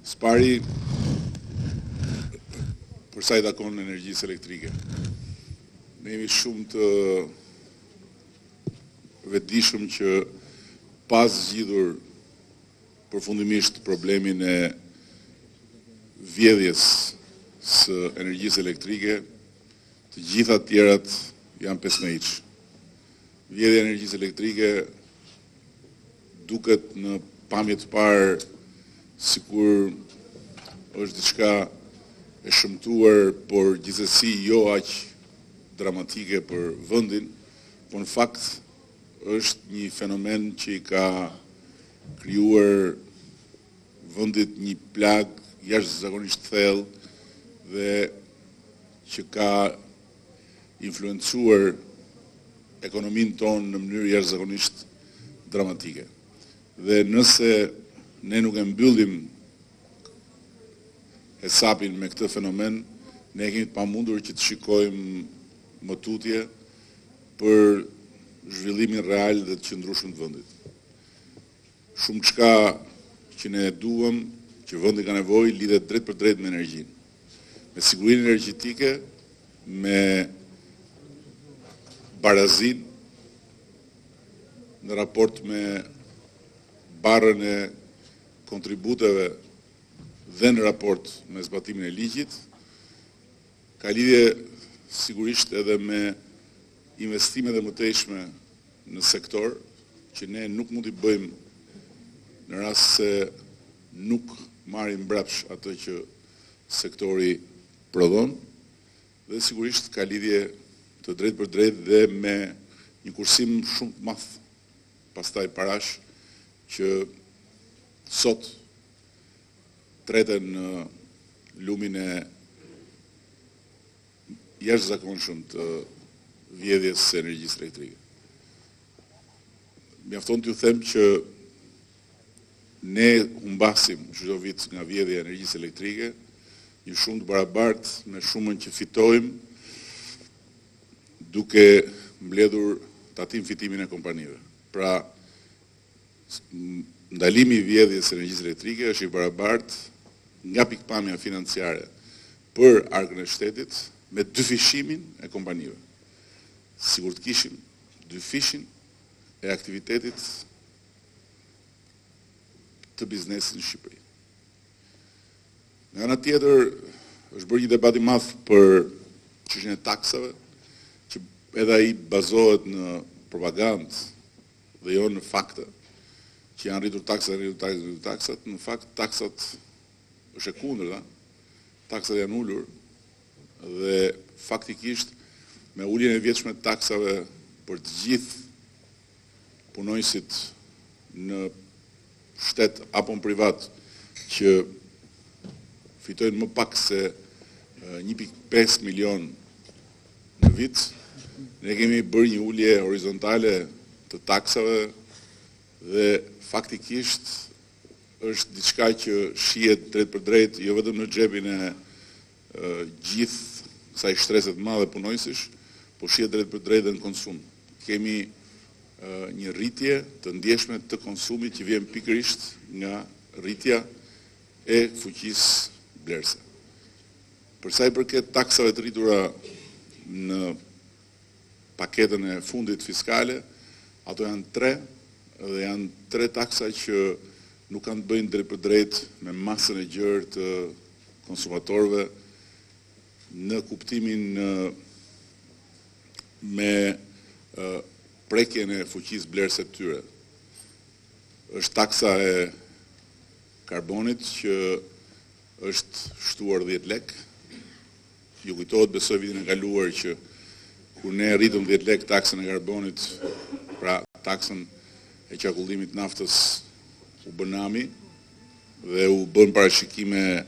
Spari, për sa i takon energjisë elektrike. Ne jemi shumë të vetëdijshëm që pas zgjidhur përfundimisht problemin e vjedhjes së energjisë elektrike, të gjitha të tjerat janë pesmehiç. Vjedhja e energjisë elektrike duket në pamje të parë sikur është diçka e shëmtuar, por gjithsesi jo aq dramatike për vendin, por në fakt është një fenomen që i ka krijuar vendit një plagë jashtëzakonisht thellë dhe që ka influencuar ekonominë tonë në mënyrë jashtëzakonisht dramatike. Dhe nëse ne nuk e mbyllim hesapin me këtë fenomen, ne kemi të pamundur që të shikojmë më tutje për zhvillimin real dhe të qëndrueshëm të vendit. Shumë çka që ne duam, që vendi ka nevojë, lidhet drejt për drejt me energjinë. Me sigurinë energjetike, me barazin në raport me barrën e kontributeve dhe në raport me zbatimin e ligjit, ka lidhje sigurisht edhe me investime dhe mëtejshme në sektor, që ne nuk mund t'i bëjmë në rast se nuk marrim mbrapsht atë që sektori prodhon, dhe sigurisht ka lidhje të drejt për drejt dhe me një kursim shumë të madh pastaj parash që sot treten në lumin e jashtëzakonshëm të vjedhjes së energjisë elektrike. Mjafton t'ju them që ne humbasim çdo vit nga vjedhja e energjisë elektrike një shumë të barabartë me shumën që fitojmë duke mbledhur tatim fitimin e kompanive. Pra, ndalimi i vjedhjes së energjisë elektrike është i barabartë nga pikpamja financiare për arkën e shtetit me dyfishimin e kompanive. Sigur të kishim dyfishin e aktivitetit të biznesit në Shqipëri. Nga ana tjetër, është bërë një debat i madh për çështjen e taksave, që edhe ai bazohet në propagandë dhe jo në fakte, që janë rritur taksat, në fakt taksat është e kundërta, taksat janë ulur dhe faktikisht me uljen e vjetshme të taksave për të gjithë punonjësit në shtet apo në privat që fitojnë më pak se 1.5 milion në vit, ne kemi bërë një ulje horizontale të taksave dhe faktikisht është diçka që shihet drejt për drejt, jo vetëm në xhepin e gjithë kësaj shtresë të madhe punonjësish, por shihet drejt për drejt dhe në konsum. Kemi një rritje të ndjeshme të konsumit që vjen pikërisht nga rritja e fuqisë blerëse. Për sa i përket taksave të rritura në paketën e fundit fiskale, ato janë 3 dhe janë 3 taksa që nuk kanë të bëjnë drejt për drejt me masën e gjerë të konsumatorëve në kuptimin me prekjen e fuqisë blerëse të tyre. Është taksa e karbonit që është shtuar 10 lek. Ju kujtohet, besoj, vitin e kaluar që kur ne rritëm 10 lek taksën e karbonit, pra taksën e qarkullimit naftës, u bënami dhe u bën parashikime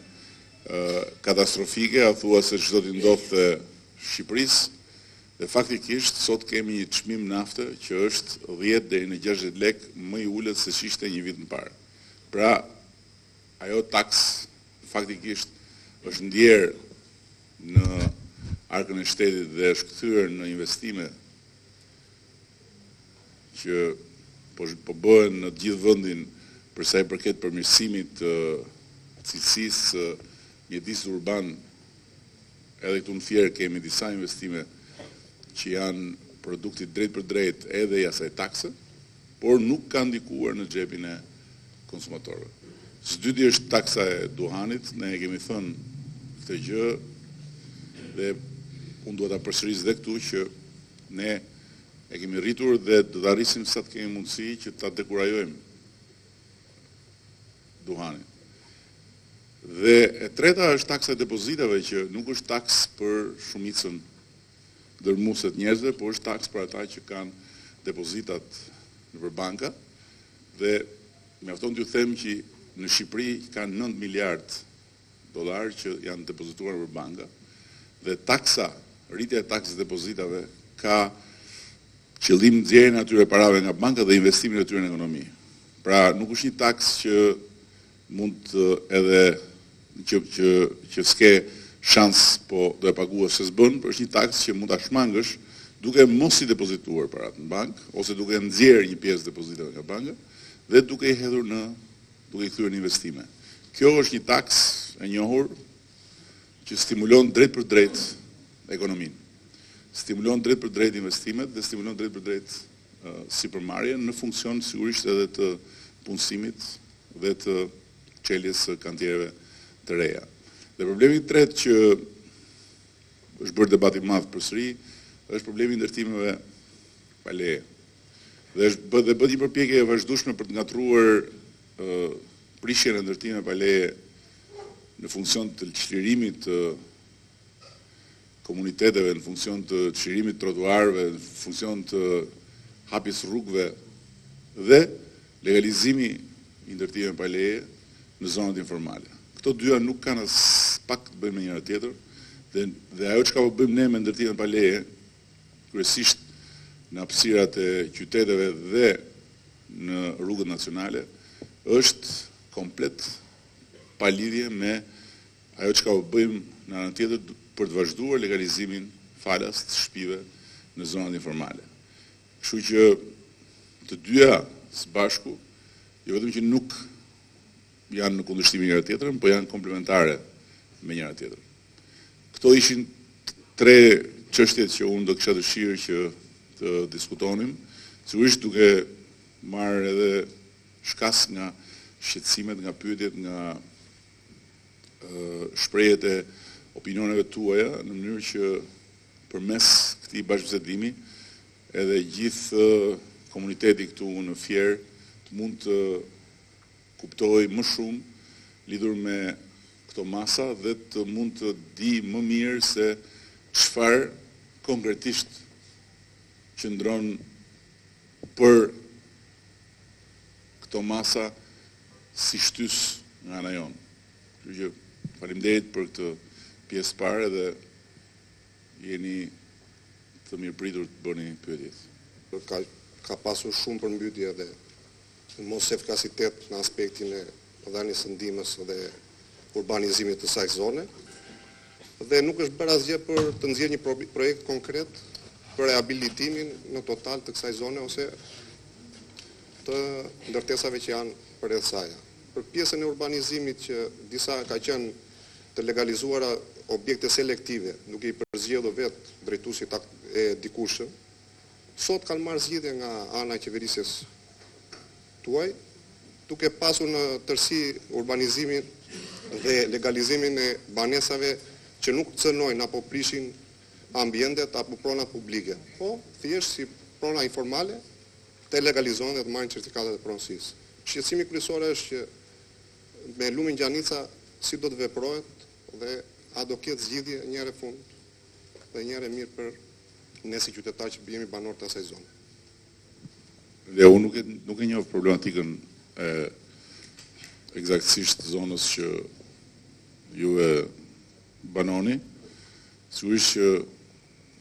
katastrofike, a thua se çdo t'i ndodhte Shqipërisë, dhe faktikisht sot kemi një çmim nafte që është 10 deri në 60 lek më i ulët se ç'ishte një vit më parë. Pra, ajo taks faktikisht është ndjerë në arkën e shtetit dhe është kthyer në investime që po bëhen në të gjithë vendin për sa i përket përmirësimit të cilësisë mjedisit urban, edhe këtu në Fier kemi disa investime që janë produkti drejt për drejt edhe i asaj takse, por nuk kanë ndikuar në xhepin e konsumatorëve. Së është taksa e duhanit, ne e kemi thënë këtë gjë dhe unë duhet ta përsëris dhe këtu që ne e kemi rritur dhe do ta rrisim sa të kemi mundësi që ta dekurajojmë duhanin. Dhe e treta është taksa e depozitave që nuk është taks për shumicën dërmuese të njerëzve, por është taks për ata që kanë depozitat nëpër banka dhe mjafton t'ju them që në Shqipëri kanë 9 miliard dollar që janë depozituar nëpër banka dhe rritja e taksës depozitave ka qëllim nxjerrjen e atyre parave nga banka dhe investimin e tyre në ekonomi. Pra nuk është një taks që mund edhe që s'ke shans po do e paguash se s'bën, por është një taks që mund ta shmangësh duke mos i depozituar parat në bank ose duke nxjerrë një pjesë depozitave nga banka dhe duke i hedhur duke i kthyer në investime. Kjo është një taks e njohur që stimulon drejt për drejt ekonominë. Stimulon drejt për drejt investimet dhe stimulon drejt për drejt sipërmarrjen në funksion sigurisht edhe të punësimit dhe të çeljes së kantiereve të reja. Dhe problemi i tretë që është bërë debat i madh përsëri është problemi i ndërtimeve pa leje. Dhe bëhet një përpjekje e vazhdueshme për të ngatruar prishjen e ndërtimeve pa leje në funksion të çlirimit të komuniteteve, në funksion të çlirimit të trotuarëve, në funksion të hapjes rrugëve dhe legalizimi i ndërtimeve pa leje në zonat informale. Këto dyja nuk kanë as pak të bëjnë me njëra tjetër dhe ajo çka po bëjmë ne me ndërtimin pa leje, kryesisht në hapësirat e qyteteve dhe në rrugët nacionale, është komplet pa lidhje me ajo çka po bëjmë në anën tjetër për të vazhduar legalizimin falas të shtëpive në zonat informale. Kështu që të dyja së bashku, jo vetëm që nuk janë në kundërshtim me njëra tjetrën, por janë komplementare me njëra tjetrën. Këto ishin 3 çështjet që unë do kisha dëshirë që të diskutonim, sigurisht duke marrë edhe shkas nga shqetësimet, nga pyetjet, nga shprehjet e opinioneve tuaja, në mënyrë që përmes këtij bashkëbisedimi edhe gjithë komuniteti këtu në Fier të mund të kuptojë më shumë lidhur me këto masa dhe të mund të di më mirë se çfarë konkretisht qëndron për këto masa si shtys nga ana jonë. Kështu që faleminderit për këtë pjesë parë dhe jeni të mirëpritur të bëni pyetjet. Ka pasur shumë përmbytje dhe mos efikasitet në aspektin e dhënies së ndihmës dhe urbanizimit të kësaj zone dhe nuk është bërë asgjë për të nxjerrë një projekt konkret për rehabilitimin në total të kësaj zone ose të ndërtesave që janë përreth saj. Për pjesën e urbanizimit që disa ka qenë të legalizuara objekte selektive, duke i përzgjedhur vetë drejtuesit e dikushëm, sot kanë marrë zgjidhje nga ana e qeverisjes tuaj, duke pasur në tërësi urbanizimin dhe legalizimin e banesave që nuk cënojnë apo prishin ambientet apo pronat publike, po thjesht si prona informale të legalizohen dhe të marrin certifikatat e pronësisë. Shqetësimi kryesor është që me lumin Gjanica si do të veprohet dhe a do ketë zgjidhje një herë fund dhe një herë mirë për ne si qytetarë që jemi banorë të asaj zone. Dhe unë nuk e njoh problematikën e eksaktësisht zonës që ju e banoni. Sigurisht që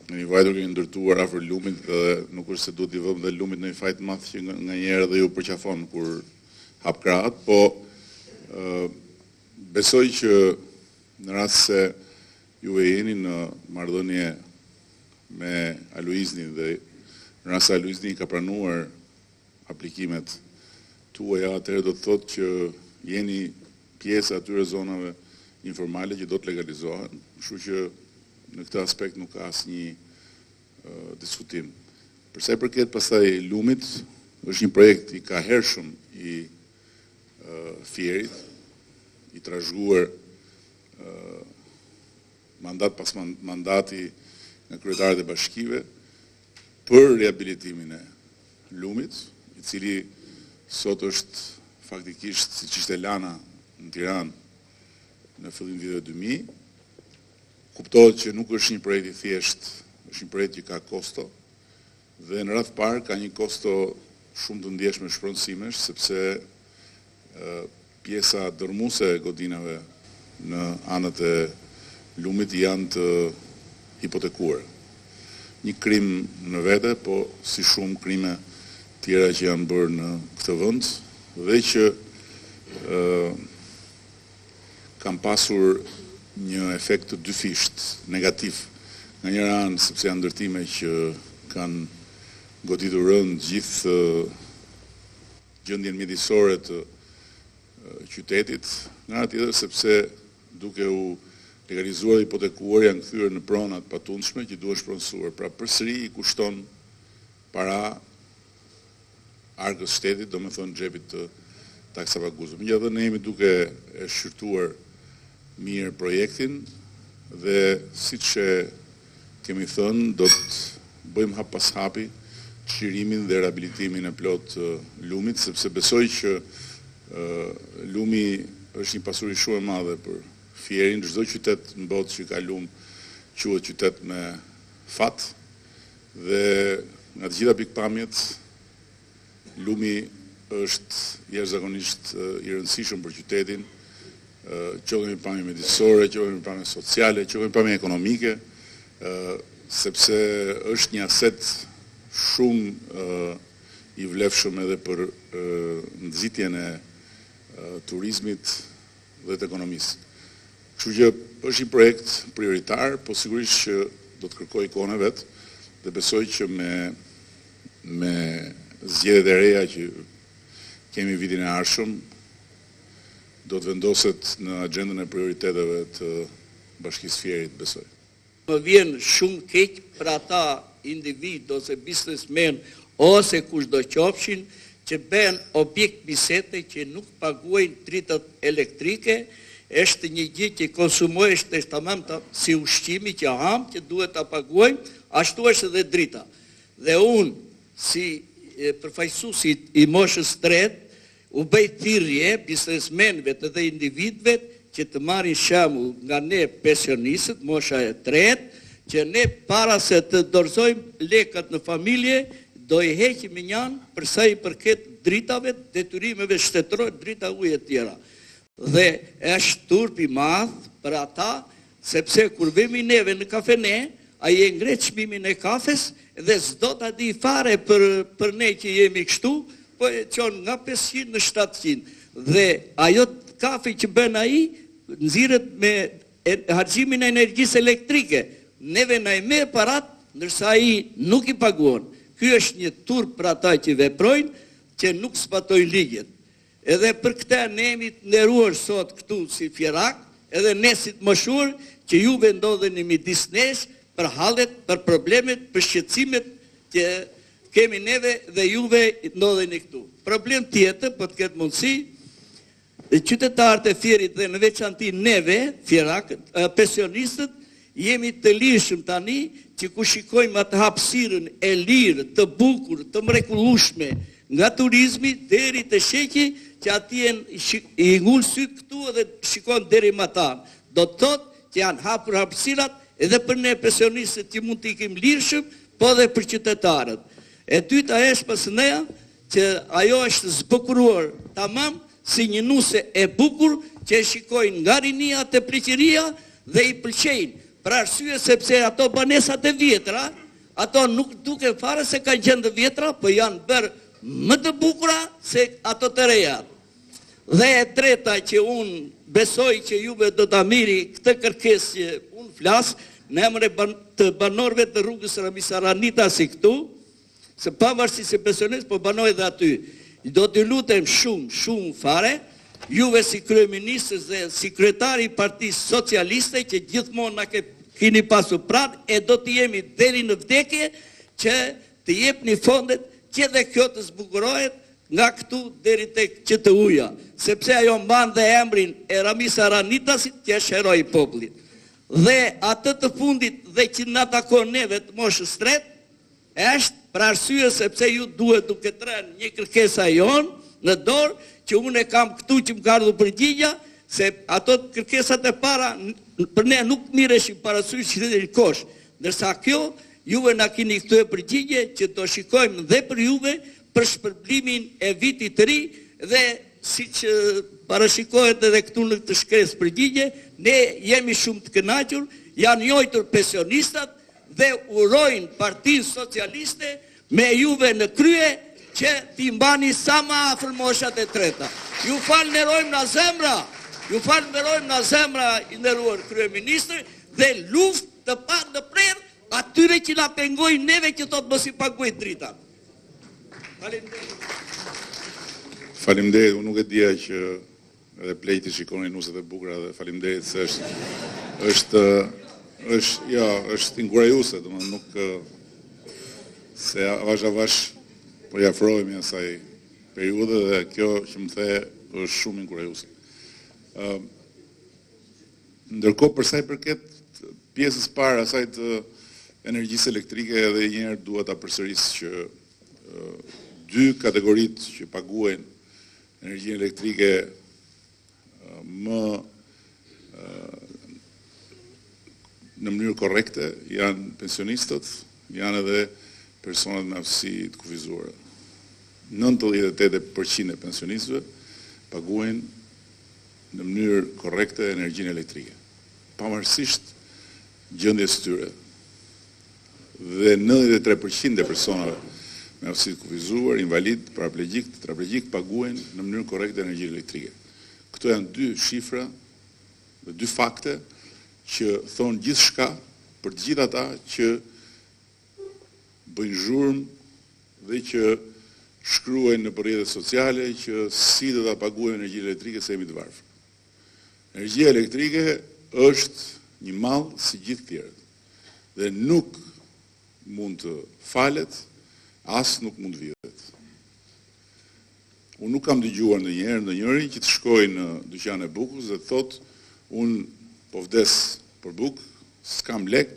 në një vajtër kemi ndërtuar afër lumit dhe nuk është se duhet t'i vëmë dhe lumit në një fajt madh që nga njerë dhe ju përqafon kur hap krahat, po besoj që në rast se ju e jeni në marrëdhënie me Aloiznin dhe në rast se Aloizni ka pranuar aplikimet tuaja, atëherë do të thotë që jeni pjesë atyre zonave informale që do të legalizohen, kështu që në këtë aspekt nuk ka asnjë diskutim. Përsa i përket pastaj lumit, është një projekt i kahershëm i Fierit, i trashëguar mandat pas mandati nga kryetarët e bashkive për rehabilitimin e lumit, i cili sot është faktikisht siç ishte lana në Tiranë në fillim vitit 2000. Kuptohet që nuk është një projekt i thjesht, është një projekt që ka kosto dhe në radh parë ka një kosto shumë të ndjeshme shpronësimesh, sepse pjesa dërmuese e godinave në anët e lumit janë të hipotekuara. Një krim në vete, po si shumë krime tjera që janë bërë në këtë vend dhe që kanë pasur një efekt të dyfisht, negativ. Nga njëra anë, sepse janë ndërtime që kanë goditur rënd gjithë gjendjen mjedisore të qytetit, nga ana tjetër sepse duke u legalizuar dhe hipotekuar janë kthyer në pronat patundshme që duhen shpronësuar. Pra përsëri i kushton para arkës shtetit, domethënë xhepit të taksapaguzëve. Megjithatë ne jemi duke e shqyrtuar mirë projektin dhe siç e kemi thënë, do të bëjmë hap pas hapi çlirimin dhe rehabilitimin e plot lumit, sepse besoj që lumi është një pasuri shumë e madhe për Fierin. Çdo qytet në botë që ka lum quhet qytet me fat dhe nga të gjitha pikpamjet lumi është jashtëzakonisht i rëndësishëm për qytetin, qoftë në pamje mjedisore, qoftë në pamje sociale, qoftë në pamje ekonomike, sepse është një aset shumë i vlefshëm edhe për nxitjen e turizmit dhe të ekonomisë. Kështu që është një projekt prioritar, po sigurisht që do të kërkoj kohën e vet dhe besoj që me zgjedhjet e reja që kemi vitin e ardhshëm do të vendoset në agjendën e prioriteteve të Bashkisë Fierit, besoj. Më vjen shumë keq për ata individ ose biznesmen ose kushdo qofshin që bën objekt bisete që nuk paguajnë dritat elektrike, është një gjë që konsumohesh të tamam si ushqimi që ham që duhet ta paguajmë, ashtu është edhe drita. Dhe unë si përfaqësuesi i moshës tretë u bëj thirrje biznesmenëve dhe individëve që të marrin shembull nga ne pensionistët, mosha e tretë, që ne para se të dorëzojmë lekët në familje, do i heqim njan për sa i përket dritave, detyrimeve shtetërore, drita ujë e tjera. Dhe është turp i madh për ata, sepse kur vemi neve në kafene, ai e ngret çmimin e kafes dhe s'do ta di fare për ne që jemi kështu, po e çon nga 500 në 700. Dhe ajo kafe që bën ai nxirret me harximin e energjisë elektrike. Neve na i merr parat, ndërsa ai nuk i paguon. Ky është një turp për ata që veprojnë, që nuk zbatojnë ligjet. Edhe për këtë ne jemi të nderuar sot këtu si Fierak, edhe ne si të moshuar që juve ndodheni midis nesh për hallet, për problemet, për shqetësimet që kemi neve dhe juve ndodheni këtu. Problem tjetër, po të ketë mundësi, qytetarët e Fierit dhe në veçanti neve, Fierak, pensionistët, jemi të lirshëm tani që ku shikojmë atë hapësirën e lirë, të bukur, të mrekullueshme nga turizmi deri te sheqi, që atje i ngul sy këtu edhe shikon deri më tan. Do të thotë që janë hapur hapësirat edhe për ne pensionistët që mund të ikim lirshëm, po edhe për qytetarët. E dyta është pasneja që ajo është zbukuruar tamam si një nuse e bukur që e shikojnë nga rinia te pleqëria dhe i pëlqejnë. Për arsye sepse ato banesat e vjetra, ato nuk duke fare se kanë qenë të vjetra, po janë bërë më të bukura se ato të reja. Dhe e treta që unë besoj që juve do ta miri këtë kërkesë që unë flas në emër të banorëve të rrugës Rami Saranita si këtu, se pavarësisht se pensionistë po banoj edhe aty. Do t'ju lutem shumë fare juve si kryeministës dhe sekretari i Partisë Socialiste që gjithmonë na keni pasur pranë e do të jemi deri në vdekje që të jepni fondet që dhe kjo të zbukurohet nga këtu deri tek QTU-ja, sepse ajo mban dhe emrin e Ramis Aranitasit që është heroi i popullit. Dhe atë të fundit dhe që na takon neve të moshës tretë është për arsye sepse ju duhet duke trenë një kërkesa jonë në dorë që unë e kam këtu që më ka ardhur përgjigja se ato kërkesat e para për ne nuk mireshim parasysh që dhe kosh, ndërsa kjo juve na keni këtu e përgjigje që do shikojmë dhe për juve për shpërblimin e vitit të ri dhe si që parashikohet edhe këtu në këtë shkresë përgjigje, ne jemi shumë të kënaqur, janë njojtur pensionistat dhe urojnë Partinë Socialiste me juve në krye që t'i mbani sa ma afër moshat e treta. Ju falënderojmë nga zemra, i nderuar kryeministër dhe luftë të pa ndërprerë atyre që na pengojnë neve që thotë mos i paguajnë dritat. Faleminderit, unë nuk e dija që edhe plejti shikoni nuset e bukura dhe faleminderit se është inkurajuse, domethënë nuk se avash po i afrohemi asaj periudhe dhe kjo që më the është shumë inkurajuse. Ndërkohë për sa i përket pjesës parë asaj të energjisë elektrike edhe një herë dua ta përsëris që dy kategoritë që paguajnë energjinë elektrike më në mënyrë korrekte janë pensionistët, janë edhe personat me aftësi të kufizuara. 98% e pensionistëve paguajnë në mënyrë korrekte energjinë elektrike, pavarësisht gjendjes së tyre. Dhe 93% e personave me aftësi të kufizuar, invalid, paraplegjik, tetraplegjik paguajnë në mënyrë korrekte energjinë elektrike. Këto janë dy shifra dhe dy fakte që thonë gjithçka për të gjithë ata që bëjnë zhurmë dhe që shkruajnë në rrjetet sociale që si do ta paguajnë energjinë elektrike se jemi të varfër. Energjia elektrike është një mall si gjithë tjerët dhe nuk mund të falet, as nuk mund të vidhet. Unë nuk kam dëgjuar ndonjëherë ndonjërin që të shkojë në dyqan e bukës dhe të thotë unë po vdes për bukë, s'kam lek,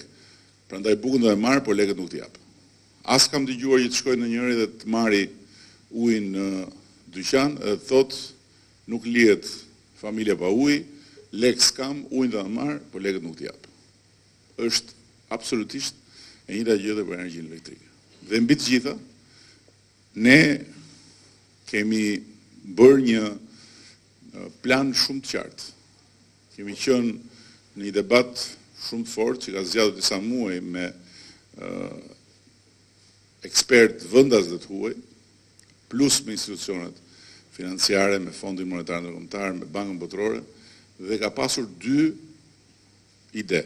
prandaj bukën do e marr, por lekët nuk t'i jap. As kam dëgjuar që të shkojë ndonjëri dhe të marri ujin në dyqan dhe të thotë nuk lihet familja pa ujë, lek s'kam, ujin do ta marr, por lekët nuk t'i jap. Është absolutisht e njëjta gjë për energjinë elektrike. Dhe mbi të gjitha, ne kemi bërë një plan shumë të qartë. Kemi qenë në një debat shumë të fortë që ka zgjatur disa muaj me ekspertë vendas dhe të huaj, plus me institucionet financiare, me Fondin Monetar Ndërkombëtar, me Bankën Botërore, dhe ka pasur dy ide.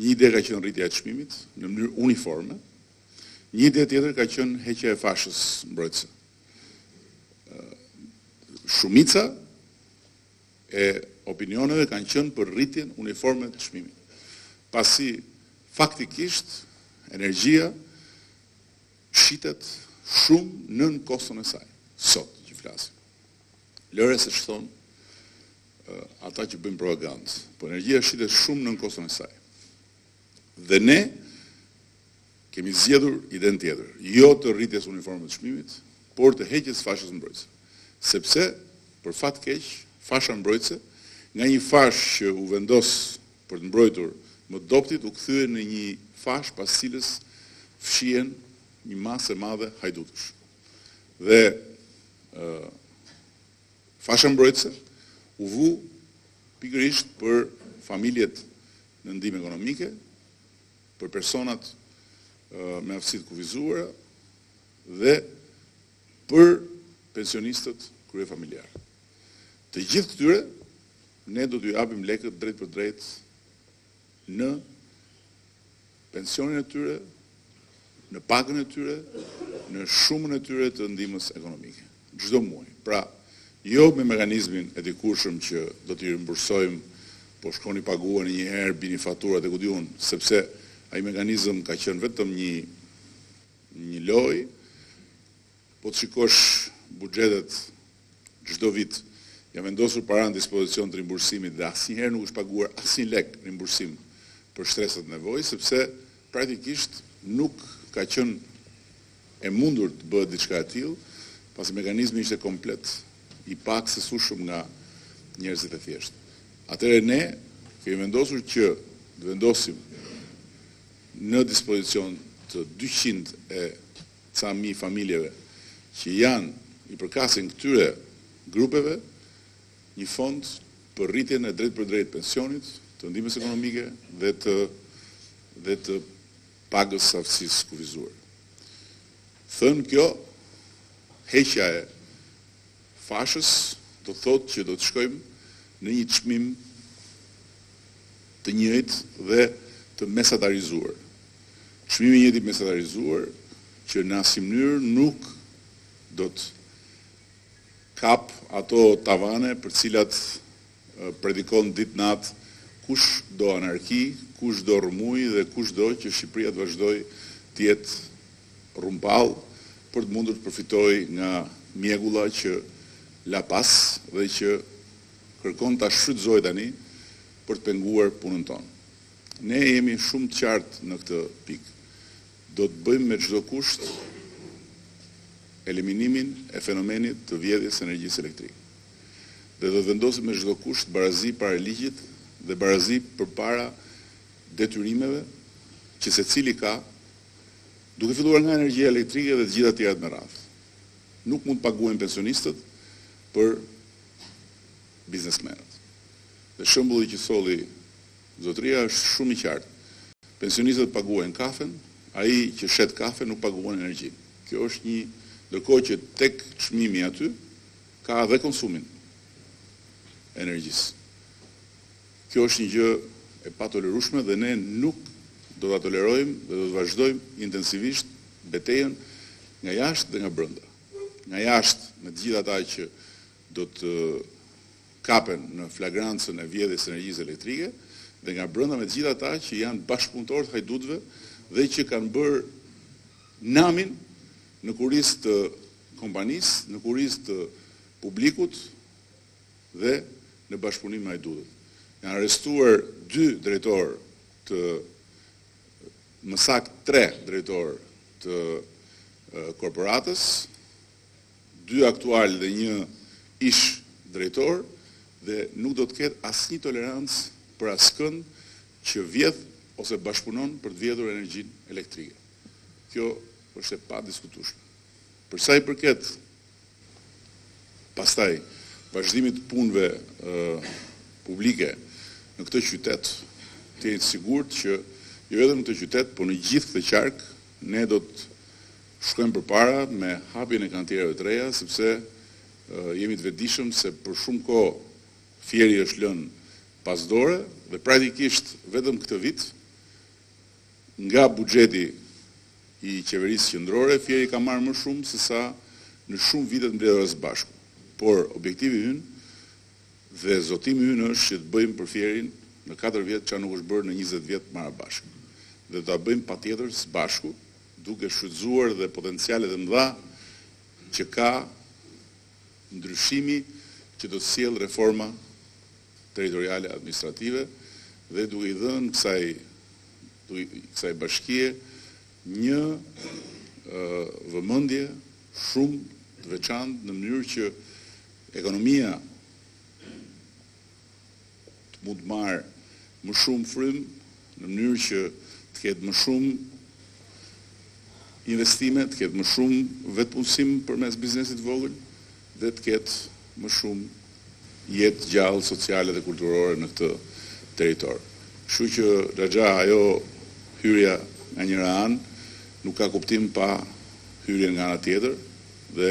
Një ide ka qenë rritja e çmimit në mënyrë uniforme, një ide tjetër ka qenë heqja e fashës mbrojtëse. Shumica e opinioneve kanë qenë për rritjen uniforme të çmimit. Pasi faktikisht energjia shitet shumë nën koston e saj. Sot që flasim. Lëre se ç'thon ata që bëjnë propagandë, po energjia shitet shumë nën koston e saj. Dhe ne kemi zgjedhur idenë tjetër, jo të rritjes uniforme të çmimit, por të heqjes fashës mbrojtëse. Sepse për fat keq, fasha mbrojtëse nga një fashë që u vendos për të mbrojtur më doptit u kthye në një fashë pas cilës fshihen një masë e madhe hajdutësh. Dhe fasha mbrojtëse u vu pikërisht për familjet në ndihmë ekonomike, për personat me aftësi të kufizuara dhe për pensionistët kryefamiljarë. Të gjithë këtyre ne do t'ju japim lekët drejt për drejt në pensionin e tyre, në pagën e tyre, në shumën e tyre të ndihmës ekonomike. Çdo muaj. Pra, jo me mekanizmin e dikurshëm që do t'i rimbursojmë, po shkoni paguani një herë, bini faturat e ku diun, sepse ai mekanizëm ka qenë vetëm një lojë. Po të shikosh buxhetet çdo vit, ja vendosur para në dispozicion të rimbursimit dhe asnjëherë nuk është paguar asnjë lek rimbursim për shtresat nevojë, sepse praktikisht nuk ka qenë e mundur të bëhet diçka e tillë, pasi mekanizmi ishte komplet i pak sesueshëm nga njerëzit e thjeshtë. Atëherë ne kemi vendosur që të vendosim në dispozicion të 200 e ca mijë familjeve që janë i përkasin këtyre grupeve një fond për rritjen e drejt për drejt pensionit, të ndihmës ekonomike dhe të pagës së aftësisë kufizuar. Thënë kjo, heqja e fashës do thotë që do të shkojmë në një çmim të njëjtë dhe të mesatarizuar. Çmimi i njëjtë mesatarizuar që në asnjë mënyrë nuk do të kap ato tavane për cilat predikon ditë-natë kush do anarki, kush do rrëmuj dhe kush do që Shqipëria të vazhdoj të jetë rrumball për të mundur të përfitojë nga mjegulla që la pas dhe që kërkon ta shfrytëzojë tani për të penguar punën tonë. Ne jemi shumë të qartë në këtë pikë. Do të bëjmë me çdo kusht eliminimin e fenomenit të vjedhjes së energjisë elektrike. Dhe do të vendosim me çdo kusht barazi para ligjit dhe barazi përpara detyrimeve që secili ka, duke filluar nga energjia elektrike dhe të gjitha tjerat me radhë. Nuk mund të paguajnë pensionistët për biznesmenët. Dhe shembulli që solli zotëria është shumë i qartë. Pensionistët paguajnë kafen, ai që shet kafe nuk paguan energjinë. Kjo është një, ndërkohë që tek çmimi aty ka dhe konsumin e energjisë. Kjo është një gjë e patolerueshme dhe ne nuk do ta tolerojmë dhe do të vazhdojmë intensivisht betejën nga jashtë dhe nga brenda. Nga jashtë me të gjithë ata që do të kapen në flagrancën e vjedhjes së energjisë elektrike dhe nga brenda me të gjithë ata që janë bashkëpunëtorë të hajdutëve dhe që kanë bërë namin në kurisë të kompanisë, në kurisë të publikut dhe në bashkëpunim me hajdutët. Janë arrestuar 2 drejtorë të më saktë 3 drejtorë të korporatës, 2 aktual dhe 1 ish drejtor, dhe nuk do të ketë asnjë tolerancë për askënd që vjedh ose bashkëpunon për të vjedhur energjinë elektrike. Kjo është e padiskutueshme. Për sa i përket pastaj vazhdimit të punëve publike në këtë qytet, të jeni të sigurt që jo vetëm në këtë qytet, por në gjithë këtë qark ne do të shkojmë përpara me hapjen e kantierave të reja, sepse jemi të vetëdijshëm se për shumë kohë fieri është lënë pas dore dhe praktikisht vetëm këtë vit nga buxheti i qeverisë qendrore fieri ka marrë më shumë se sa në shumë vitet mbledhjes së bashku. Por objektivi ynë dhe zotimi ynë është që të bëjmë për fierin në 4 vjet çka nuk është bërë në 20 vjet marrë bashkë. Dhe ta bëjmë patjetër së bashku, duke shfrytzuar dhe potencialet e mëdha që ka ndryshimi që do të sjellë reforma territoriale administrative dhe duke i dhënë kësaj bashkie një vëmendje shumë të veçantë në mënyrë që ekonomia të mund të marrë më shumë frym, në mënyrë që të ketë më shumë investime, të ketë më shumë vetpunësim përmes biznesit vogël dhe të ketë më shumë jetë gjallë sociale dhe kulturore në këtë territor. Kështu që Raxha, ajo hyrja nga njëra anë nuk ka kuptim pa hyrjen nga ana tjetër dhe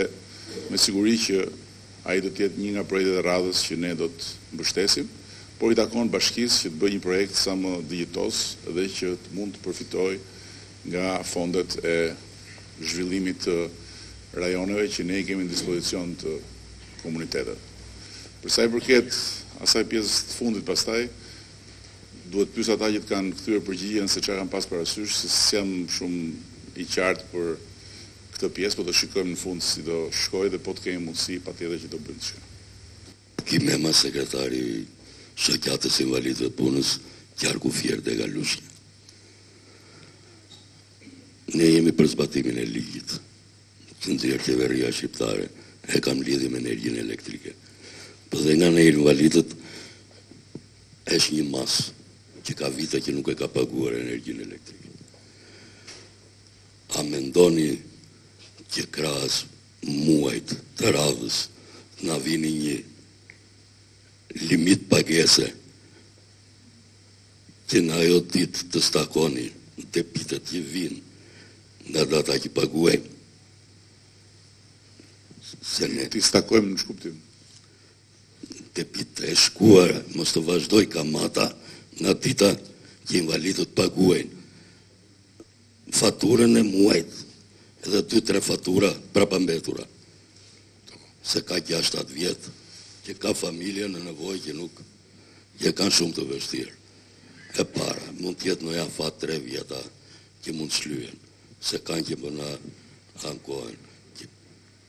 me siguri që ai do të jetë një nga projektet e radhës që ne do të mbështesim, por i takon bashkisë që të bëjë një projekt sa më digjitoz dhe që të mund të përfitojë nga fondet e zhvillimit të rajoneve që ne i kemi në dispozicion të komunitetet. Për sa i përket asaj pjesës të fundit pastaj, duhet pyes ata që kanë kthyer përgjigjen se çfarë kanë pas parasysh, se s'jam shumë i qartë për këtë pjesë, po do shikojmë në fund si do shkojë dhe po të kemi mundësi patjetër që do bëjmë diçka. Kimema, sekretari Shoqatës Invalidëve të Punës, Qarku Fier dhe Galushja. Ne jemi për zbatimin e ligjit. Të nxjerrë qeveria shqiptare e kam lidhje me energjinë elektrike. Po dhe nga ne invalidët është një masë që ka vite që nuk e ka paguar energjinë elektrike. A mendoni që krahas muajt të radhës na vini një limit pagese që në ajo ditë të stakoni depitet që vinë nga data që paguajmë? Se ne Ti stakojmë në shkuptim. depit e shkuara, mos të vazhdoj kamata nga dita që invalidët paguajnë. Faturën e muajt, edhe 2-3 fatura prapambetura. Se ka 6-7 vjetë, që ka familje në nevojë që nuk që kanë shumë të vështirë. E para, mund tjetë në afat 3 vjeta që mund shlyen, se kanë që më na ankohen.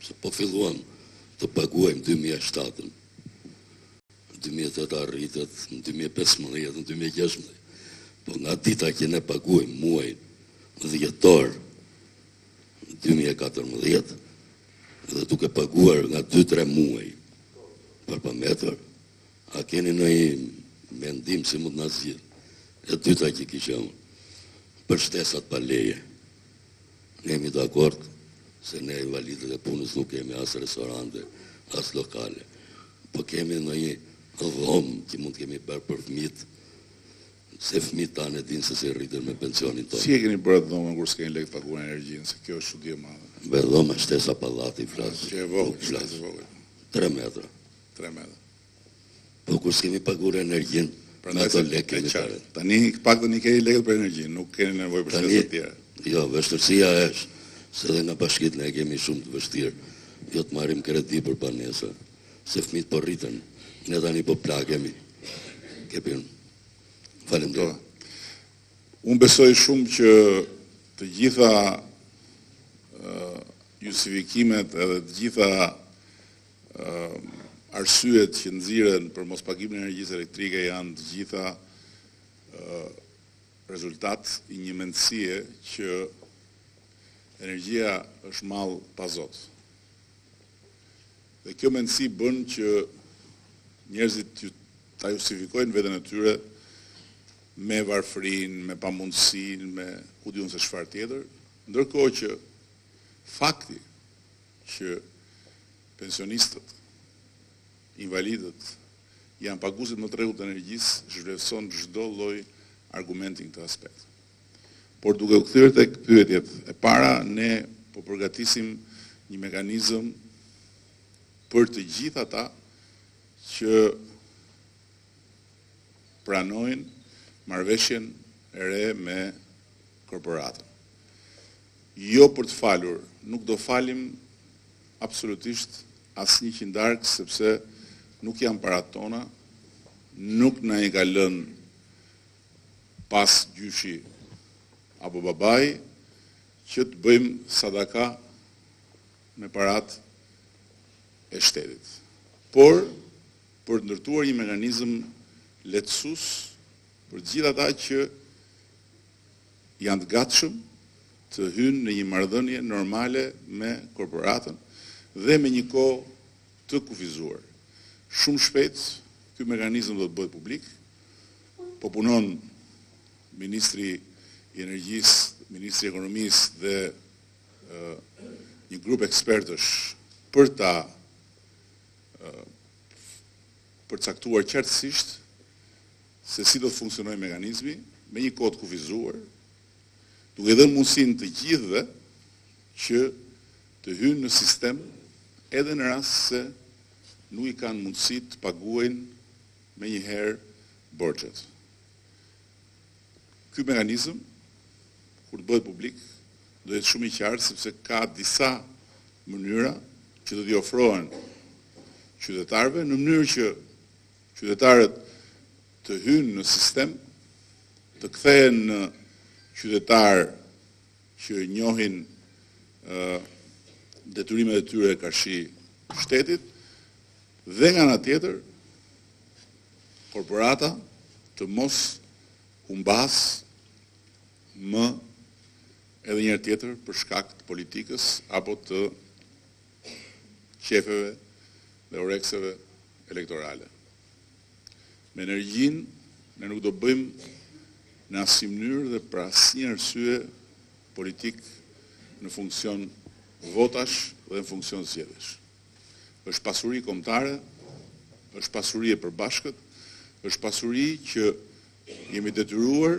Se po filluam të paguajmë 2007-ën, 2008 arritet, në 2015, në 2016. Po nga dita që ne paguajmë muajnë dhjetor 2014, dhe duke paguar nga 2-3 muaj për përmetër, a keni në i mendim si mund në zhjith? E dyta që kishëm për shtesat pa leje. Ne jemi dakord se ne invalidët e punës nuk kemi as restorante, as lokale, po kemi në një dhomë që mund kemi bërë për fëmijët, se fëmijët tanë e dinë se si rritën me pensionin tonë. Si e keni bërë dhomën kur s'keni lekë të paguajnë energjinë, se kjo është çudi e madhe. Be dhoma shtesa pallati flas. Që e vogël, shtesë e vogël. 3 metra. 3 metra. Po kur s'kemi paguar energjinë, me ato lekë kemi parë. Tani paktën i keni lekët për energjinë, nuk keni nevojë për shtesë të tjera. Jo, vështirësia është se dhe nga bashkitë ne kemi shumë të vështirë. Jo të marrim kredi për banesa, se fëmijët po rriten. Ne tani po plagemi. Kepin. Faleminderit. Unë besoj shumë që të gjitha justifikimet edhe të gjitha arsyet që nxiren për mos pagimin e energjisë elektrike janë të gjitha rezultat i një mendësie që energjia është mall pa Zot. Dhe kjo mendësi bën që njerëzit ta justifikojnë veten e tyre me varfërinë, me pamundësinë, me ku diun se çfarë tjetër, ndërkohë që fakti që pensionistët, invalidët janë paguesit më të rregullt të energjisë zhvlerëson çdo lloj argumenti në këtë aspekt. Por duke u kthyer tek pyetjet e para, ne po përgatisim një mekanizëm për të gjithë ata që pranojnë marrëveshjen e re me korporatën. Jo për të falur, nuk do falim absolutisht asnjë qindark, sepse nuk janë parat tona, nuk na i ka lënë pas gjyshi apo babai që të bëjmë sadaka me parat e shtetit. Por, për të ndërtuar një mekanizëm lehtësues për gjithë ata që janë të gatshëm të hynë në një marrëdhënie normale me korporatën dhe me një kohë të kufizuar. Shumë shpejt, ky mekanizëm do të bëhet publik, po punon Ministri i Energjisë, Ministri i Ekonomisë dhe një grup ekspertësh për ta përcaktuar qartësisht se si do të funksionojë mekanizmi me një kohë të kufizuar, duke dhënë mundësinë të gjithëve që të hynë në sistem edhe në rast se nuk i kanë mundësi të paguajnë me njëherë borxhet. Ky mekanizëm, kur të bëhet publik, do jetë shumë i qartë sepse ka disa mënyra që do t'i ofrohen qytetarëve në mënyrë që qytetarët të hynë në sistem, të kthehen në qytetarë që njohin detyrimet e tyre karshi shtetit, dhe nga ana tjetër korporata të mos humbas më edhe njëherë tjetër për shkak të politikës apo të qefeve dhe orekseve elektorale. Me energjinë ne nuk do bëjmë në asnjë mënyrë dhe për asnjë arsye politik në funksion votash dhe në funksion zgjedhjesh. Është pasuri kombëtare, është pasuri e përbashkët, është pasuri që jemi detyruar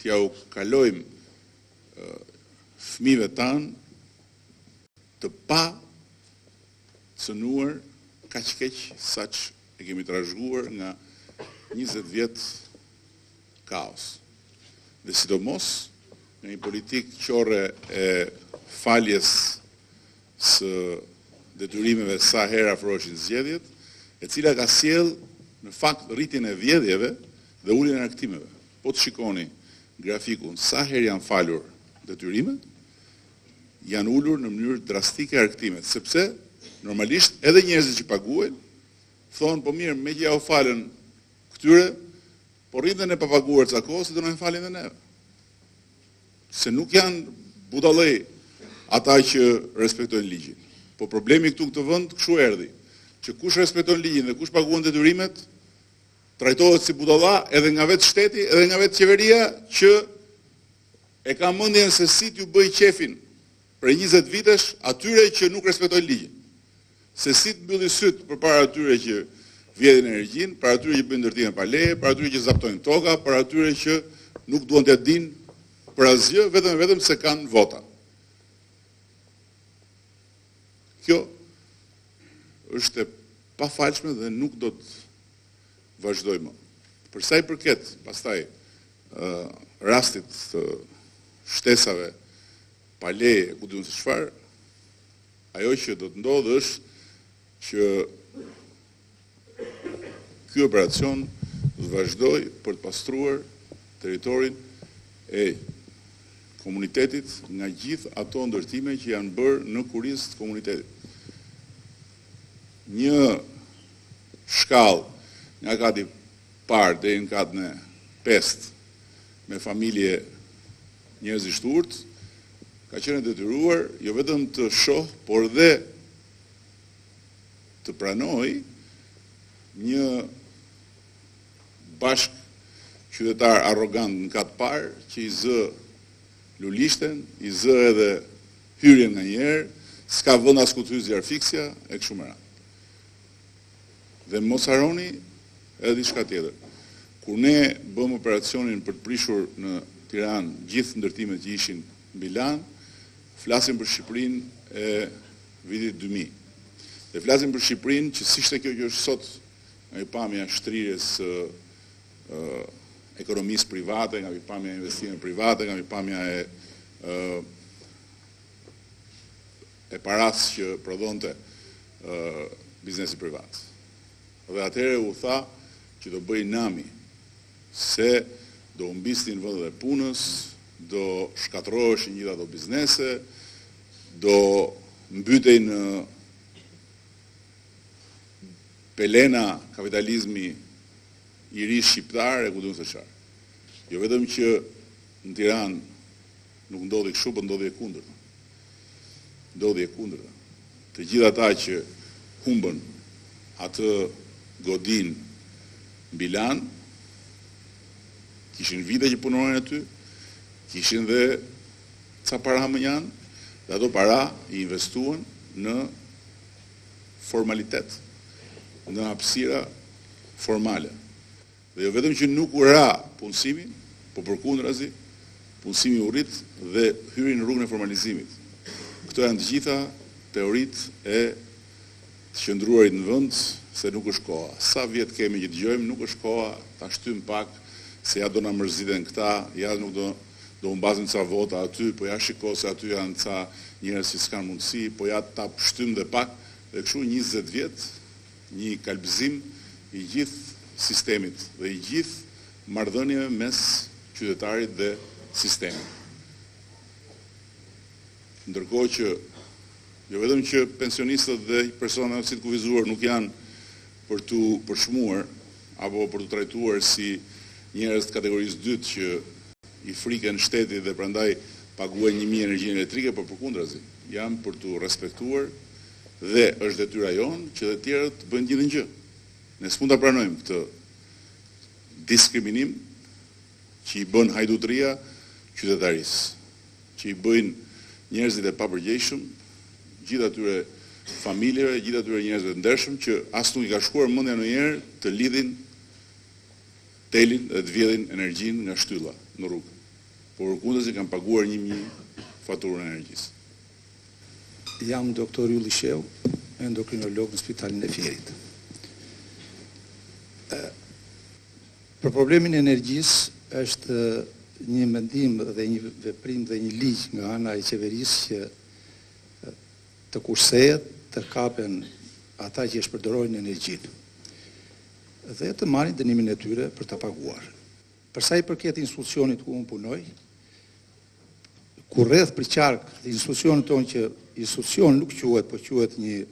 t'ja u kalojmë fëmijëve tanë të pa cënuar kaq keq saq e kemi trashëguar nga 20 vjet kaos. Dhe sidomos në një politikë qore e faljes së detyrimeve sa herë afroheshin zgjedhjet, e cila ka sjell në fakt rritjen e vjedhjeve dhe uljen e arktimeve. Po të shikoni grafikun sa herë janë falur detyrimet, janë ulur në mënyrë drastike arktimet, sepse normalisht edhe njerëzit që paguajnë thonë po mirë, me që ja u falën këtyre, po rritën e papaguar ca kohë se do na falin edhe neve. Se nuk janë budallëj ata që respektojnë ligjin. Po problemi këtu këtë vend kshu erdhi, që kush respekton ligjin dhe kush paguan detyrimet, trajtohet si budalla edhe nga vetë shteti, edhe nga vetë qeveria që e ka mendjen se si t'ju bëj qefin për 20 vitesh atyre që nuk respektojnë ligjin. Se si të mbylli syt përpara atyre që vjedhin energjinë, për atyre që bëjnë ndërtime pa leje, për atyre që zaptojnë toka, për atyre që nuk duan t'ia dinë për asgjë, vetëm se kanë vota. Kjo është e pafalshme dhe nuk do të vazhdoj më. Për sa i përket pastaj rastit të shtesave pa leje, ku diun se çfarë, ajo që do të ndodhë është që ky operacion do të vazhdoj për të pastruar territorin e komunitetit nga gjithë ato ndërtime që janë bërë në kurizë të komunitetit. Një shkallë nga gati parë deri në katën e 5 me familje njerëzish të urtë ka qenë detyruar jo vetëm të shohë, por dhe të pranoj një bashk qytetar arrogant në katë parë që i zë lulishten, i zë edhe hyrjen nga njerë, s'ka vënd as ku të hyzë jarfiksja e kështu me radhë. Dhe mos harroni edhe diçka tjetër. Kur ne bëm operacionin për të prishur në Tiranë gjithë ndërtimet që ishin mbi lan, flasim për Shqipërinë e vitit 2000. Dhe flasim për Shqipërinë që si ishte kjo që është sot nga pamja shtrirjes ekonomisë private, nga pamja investime private, nga pamja e paras që prodhonte biznesi privat. Dhe atëherë u tha që do bëj nami, se do humbisnin vendet e punës, do shkatërroheshin gjithë ato biznese, do mbytej në pelena kapitalizmi i ri shqiptar e ku diun se çfarë. Jo vetëm që në Tiranë nuk ndodhi kështu, por ndodhi e kundërta. Ndodhi e kundërta. Të gjithë ata që humbën atë godin mbi lan, kishin vite që punonin aty, kishin dhe ca para më janë, dhe ato para i investuan në formalitet, në hapësira formale. Dhe jo vetëm që nuk u ra punësimi, po përkundrazi, punësimi u rrit dhe hyri në rrugën e formalizimit. Këto janë të gjitha teoritë e të qëndruarit në vend, se nuk është koha. Sa vjet kemi që dëgjojmë, nuk është koha ta shtym pak se ja do na mërziten këta, ja nuk do mbazin ca vota aty, po ja shiko se aty janë ca njerëz që s'kan mundësi, po ja ta shtym dhe pak, dhe kështu 20 vjet një kalbëzim i gjithë sistemit dhe i gjithë marrëdhënieve mes qytetarit dhe sistemit. Ndërkohë që jo vetëm që pensionistët dhe personat si të kufizuar nuk janë për të përshmuar apo për të trajtuar si njerëz të kategorisë dytë që i friken shtetit dhe prandaj paguajnë 1000 energjinë elektrike, por përkundrazi, janë për të respektuar dhe është detyra jonë që dhe tjerët të bëjnë gjithë gjë. Ne s'mund ta pranojmë këtë diskriminim që i bën hajdutëria qytetarisë, që i bëjnë njerëzit e papërgjegjshëm, gjithë atyre familjeve, gjithë atyre njerëzve të ndershëm që as nuk i ka shkuar mendja ndonjëherë të lidhin telin dhe të vjedhin energjinë nga shtylla në rrugë. Por përkundrazi kanë paguar 1000 faturën e energjisë. Jam doktor Ylli Sheu, endokrinolog në Spitalin e Fierit. Për problemin e energjisë është një mendim dhe një veprim dhe një ligj nga ana e qeverisë që të kursehet të kapen ata që shpërdorin energjinë dhe të marrin dënimin e tyre për të paguar. Për sa i përket institucionit ku unë punoj, ku rreth për qark të institucionit tonë që institucion nuk quhet, po quhet një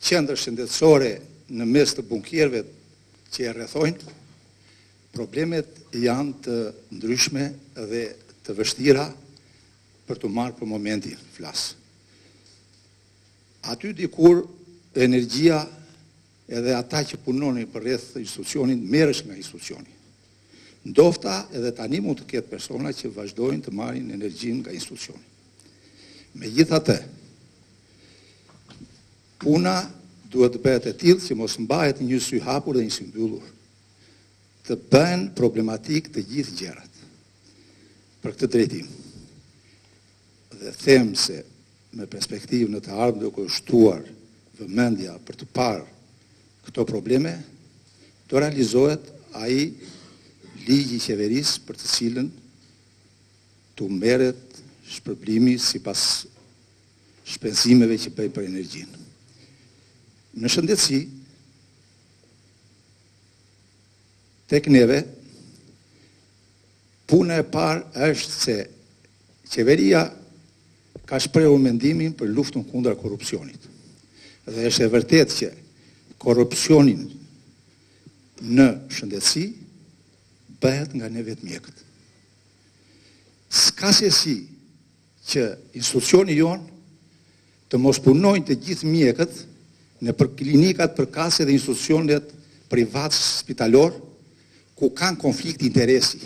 qendër shëndetësore në mes të bunkierëve që e rrethojnë, problemet janë të ndryshme dhe të vështira për të marrë për momentin flas. Aty dikur energjia edhe ata që punonin për rreth institucionin merresh nga institucioni. Ndofta edhe tani mund të ketë persona që vazhdojnë të marrin energjinë nga institucioni. Megjithatë, puna duhet të bëhet e tillë që mos mbahet një sy hapur dhe një sy mbyllur. Të bëhen problematik të gjithë gjërat për këtë drejtim. Dhe them se me perspektivë në të ardhmen duke shtuar vëmendja për të parë këto probleme, do realizohet ai ligji i qeverisë për të cilën të merret shpërblimi sipas shpenzimeve që bëjnë për energjinë. Në shëndetësi, tek neve, puna e parë është se qeveria ka shprehur mendimin për luftën kundër korrupsionit. Dhe është e vërtetë që korrupsionin në shëndetësi bëhet nga ne vetë mjekët. S'ka sesi që institucioni jonë të mos punojnë të gjithë mjekët në për klinikat, përkatëse dhe institucionet privat spitalor, ku kanë konflikt interesi,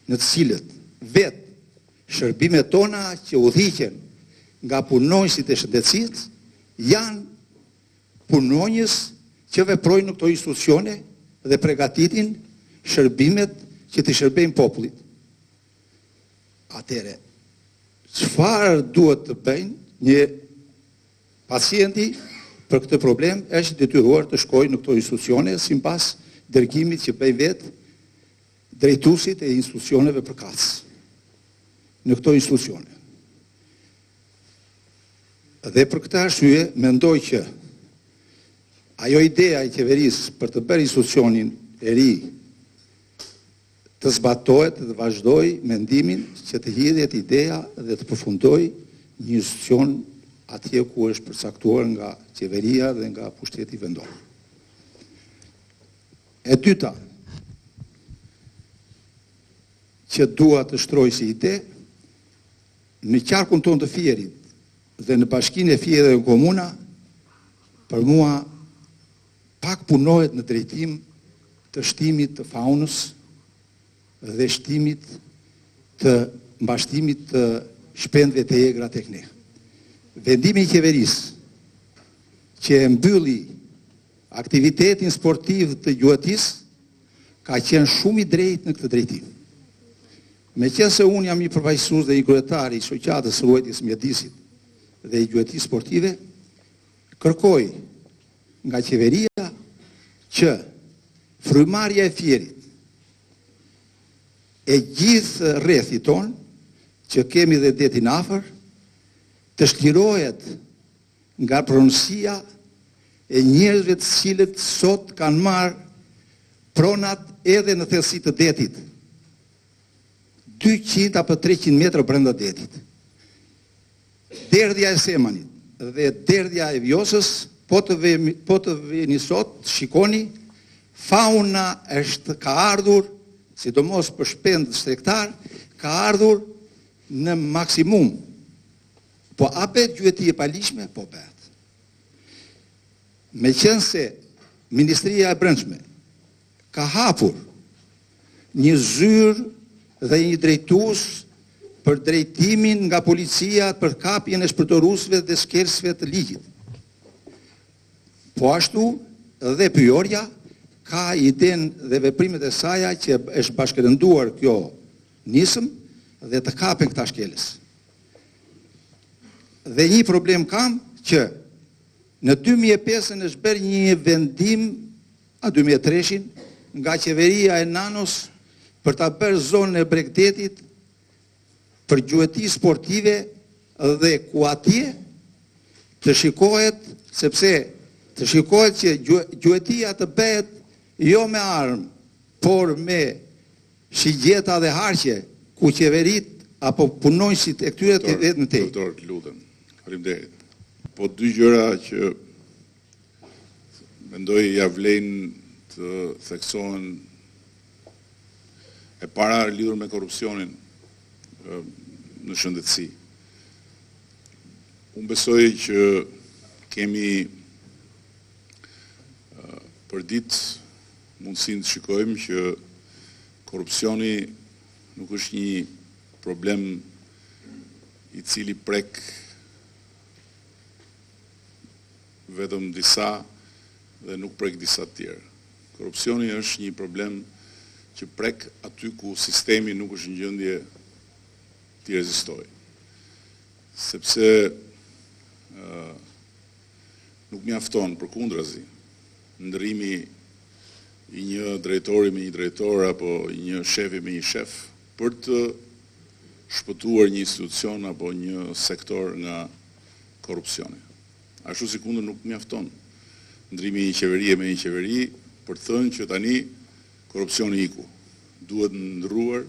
në të cilët vetë shërbimet tona që udhiqen nga punonjësit e shëndetësisë janë punonjës që veprojnë në këto institucione dhe përgatitin shërbimet që të shërbejnë popullit. Atëre, çfarë duhet të bëjnë një pacienti për këtë problem është detyruar të shkojë në këto institucione sipas dërgimit që bëjnë vetë drejtuesit e institucioneve përkatës në këto institucione. Dhe për këtë arsye mendoj që ajo ideja e qeverisë për të bërë institucionin e ri të zbatohet dhe vazhdoj mendimin që të hidhet ideja dhe të përfundoj një institucion atje ku është përcaktuar nga qeveria dhe nga pushteti vendor. E dyta, që dua të shtroj si ide, në qarkun tonë të Fierit dhe në bashkinë e Fierit dhe në komuna, për mua pak punohet në drejtim të shtimit të faunës dhe shtimit të mbashtimit të shpendëve të egra tek ne. Vendimi i qeverisë që e mbylli aktivitetin sportiv të gjuhëtisë ka qenë shumë i drejtë në këtë drejtim. Meqense unë jam i përfaqësues dhe i kryetari i shoqatës së ruajtjes mjedisit dhe i gjuhëtisë sportive, kërkoj nga qeveria që frymarrja e Fierit e gjithë rrethit ton, që kemi dhe detin afër, të shlirohet nga pronësia e njerëzve të cilët sot kanë marrë pronat edhe në thellësi të detit. 200 apo 300 metra brenda detit. Derdhja e Semanit dhe derdhja e Vjosës, po të vini sot, shikoni, fauna ka ardhur, sidomos për shpend strektar, ka ardhur në maksimum. Po a bet gjueti e palishme? Po bet. Me qenë se Ministria e Brendshme ka hapur një zyrë dhe një drejtues për drejtimin nga policia për kapjen e shpërtorusve dhe skersve të ligjit. Po ashtu dhe Pyorja ka idenë dhe veprimet e saja që është bashkërënduar kjo nisëm dhe të kapen këta shkeles. Dhe një problem kam që në 2005 është bërë një vendim, a 2003 nga qeveria e Nanos për ta bërë zonën e Bregdetit për gjueti sportive dhe ku atje të shikohet, sepse të shikohet që gjuetia të bëhet jo me armë, por me shigjeta dhe harqe, ku qeverit apo punonjësit e këtyre të vetë në tej. Doktor, lutem, faleminderit. Po dy gjëra që mendoj ja vlen të theksohen. E para lidhur me korrupsionin në shëndetësi. Unë besoj që kemi për ditë mundësinë të shikojmë që korrupsioni nuk është një problem i cili prek vetëm disa dhe nuk prek disa të tjerë. Korrupsioni është një problem që prek aty ku sistemi nuk është në gjendje të rezistojë. Sepse nuk mjafton, përkundrazi, ndërrimi i një drejtori me një drejtor apo një shefi me një shef për të shpëtuar një institucion apo një sektor nga korrupsioni. Ashtu si kundër nuk mjafton ndërrimi i një qeverie me një qeveri për të thënë që tani korrupsioni iku. Duhet ndrruar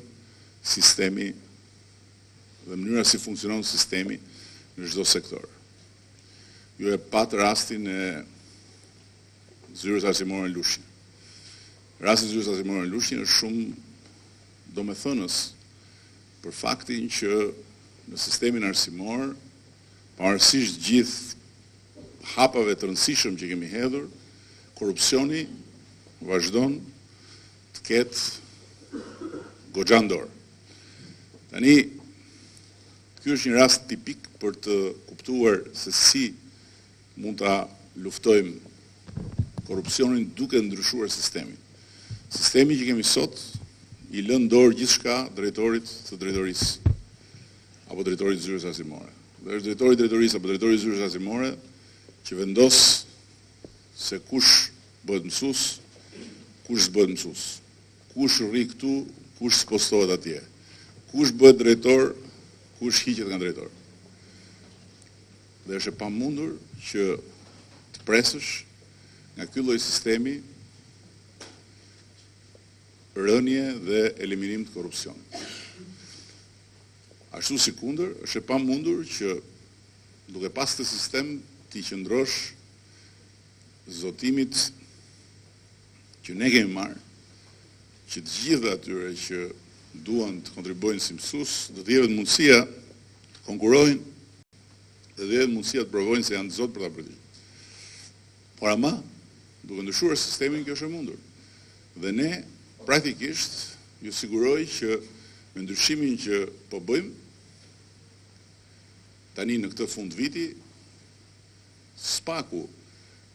sistemi dhe mënyra si funksionon sistemi në çdo sektor. Ju e pat rastin e zyrës arsimore në Lushnjë. Rasti i zyrës arsimore në Lushnjë është shumë domethënës për faktin që në sistemin arsimor, pavarësisht gjithë hapave të rëndësishëm që kemi hedhur, korrupsioni vazhdon të ketë goxhan dorë. Tani, ky është një rast tipik për të kuptuar se si mund ta luftojmë korrupsionin duke ndryshuar sistemin. Sistemi që kemi sot i lën dorë gjithçka drejtorit të drejtorisë apo drejtorit të zyrës arsimore. Dhe është drejtori i drejtorisë apo drejtori i zyrës arsimore që vendos se kush bëhet mësues, kush s'bëhet mësues, kush rri këtu, kush s'postohet atje, kush bëhet drejtor, kush hiqet nga drejtor. Dhe është e pamundur që të presësh nga ky lloj sistemi rënje dhe eliminim të korrupsionit. Ashtu si kundër, është e pamundur që duke pas të sistem t'i qëndrosh zotimit që ne kemi marrë, që të gjithë atyre që duan të kontribuojnë si mësues, do të jetë mundësia të konkurrojnë dhe do jetë mundësia të provojnë se janë të zotë për ta përgjigjur. Por ama, duke ndryshuar sistemin, kjo është e mundur. Dhe ne praktikisht ju siguroj që me ndryshimin që po bëjmë tani në këtë fund viti, spaku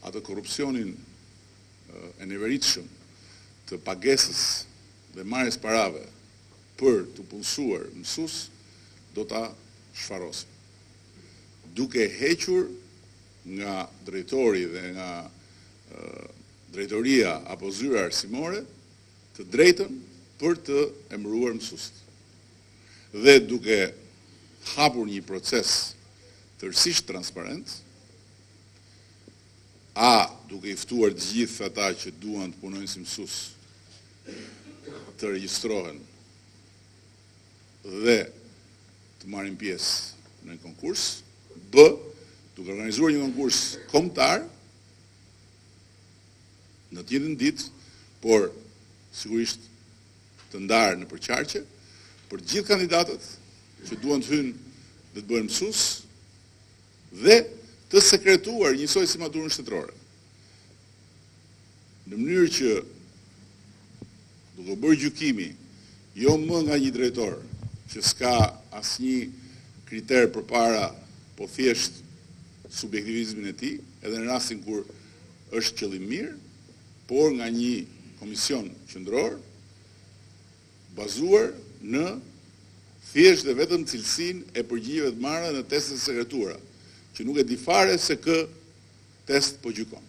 atë korrupsionin e neveritshëm të pagesës dhe marrjes parave për të punësuar mësues do ta shfarosim. Duke hequr nga drejtori dhe nga drejtoria apo zyra arsimore të drejtën për të emëruar mësuesit. Dhe duke hapur një proces tërësisht transparent duke i ftuar të gjithë ata që duan të punojnë si mësues të regjistrohen dhe të marrin pjesë në konkurs, B, duke organizuar një konkurs kombëtar në të njëjtën ditë, por sigurisht të ndarë në përqarqe për të gjithë kandidatët që duan të hynë dhe të bëhen mësues dhe të sekretuar njësoj si maturën shtetërore. Në mënyrë që duke bërë gjykimi jo më nga një drejtor që s'ka asnjë kriter përpara, po thjesht subjektivizmin e tij, edhe në rastin kur është qëllim mirë, por nga një komision qendror bazuar në thjesht dhe vetëm cilësinë e përgjigjeve të marra në testet e sekretuara, që nuk e di fare se kë test po gjykon.